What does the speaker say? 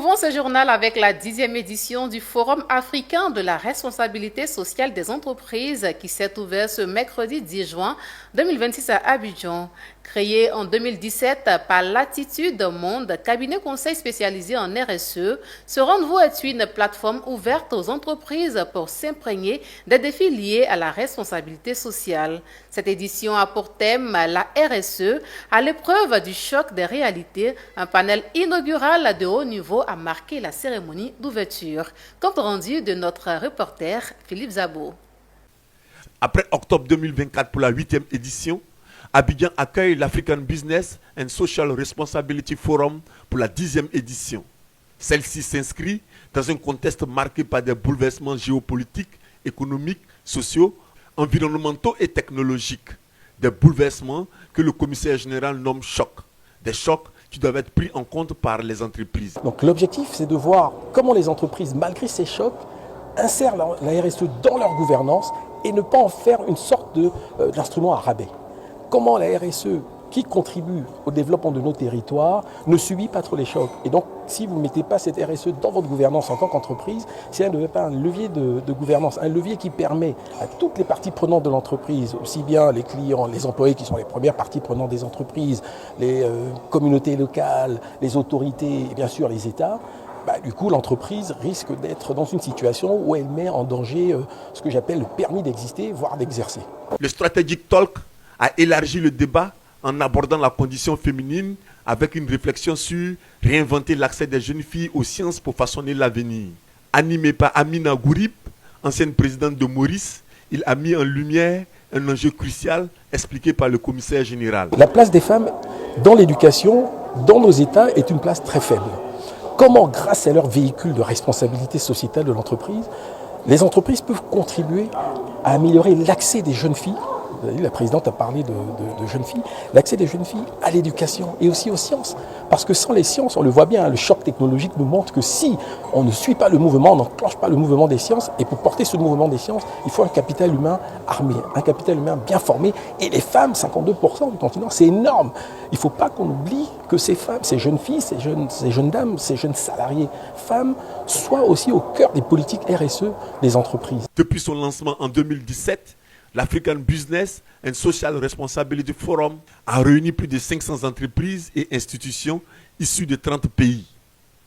Ouvrons ce journal avec la 10e édition du Forum africain de la responsabilité sociale des entreprises qui s'est ouvert ce mercredi 10 juin 2026 à Abidjan. Créé en 2017 par Latitude Monde, cabinet conseil spécialisé en RSE, ce rendez-vous est une plateforme ouverte aux entreprises pour s'imprégner des défis liés à la responsabilité sociale. Cette édition a pour thème la RSE à l'épreuve du choc des réalités. Un panel inaugural de haut niveau a marqué la cérémonie d'ouverture. Compte rendu de notre reporter Philippe Zabo. Après octobre 2024 pour la 8e édition, Abidjan accueille l'African Business and Social Responsibility Forum pour la 10e édition. Celle-ci s'inscrit dans un contexte marqué par des bouleversements géopolitiques, économiques, sociaux, environnementaux et technologiques. Des bouleversements que le commissaire général nomme chocs. Des chocs qui doivent être pris en compte par les entreprises. Donc l'objectif, c'est de voir comment les entreprises, malgré ces chocs, insèrent la RSE dans leur gouvernance et ne pas en faire une sorte d'instrument à rabais. Comment la RSE, qui contribue au développement de nos territoires, ne subit pas trop les chocs. Et donc, si vous ne mettez pas cette RSE dans votre gouvernance en tant qu'entreprise, c'est un levier de gouvernance, un levier qui permet à toutes les parties prenantes de l'entreprise, aussi bien les clients, les employés qui sont les premières parties prenantes des entreprises, les communautés locales, les autorités et bien sûr les États, du coup, l'entreprise risque d'être dans une situation où elle met en danger ce que j'appelle le permis d'exister, voire d'exercer. Le Strategic Talk a élargi le débat en abordant la condition féminine avec une réflexion sur réinventer l'accès des jeunes filles aux sciences pour façonner l'avenir. Animé par Amina Gourib, ancienne présidente de Maurice, il a mis en lumière un enjeu crucial expliqué par le commissaire général. La place des femmes dans l'éducation, dans nos États, est une place très faible. Comment, grâce à leur véhicule de responsabilité sociétale de l'entreprise, les entreprises peuvent contribuer à améliorer l'accès des jeunes filles, la présidente a parlé de jeunes filles, l'accès des jeunes filles à l'éducation et aussi aux sciences. Parce que sans les sciences, on le voit bien, le choc technologique nous montre que si on ne suit pas le mouvement, on n'enclenche pas le mouvement des sciences, et pour porter ce mouvement des sciences, il faut un capital humain armé, un capital humain bien formé. Et les femmes, 52% du continent, c'est énorme. Il ne faut pas qu'on oublie que ces femmes, ces jeunes filles, ces jeunes dames, ces jeunes salariés femmes soient aussi au cœur des politiques RSE des entreprises. Depuis son lancement en 2017, l'African Business and Social Responsibility Forum a réuni plus de 500 entreprises et institutions issues de 30 pays.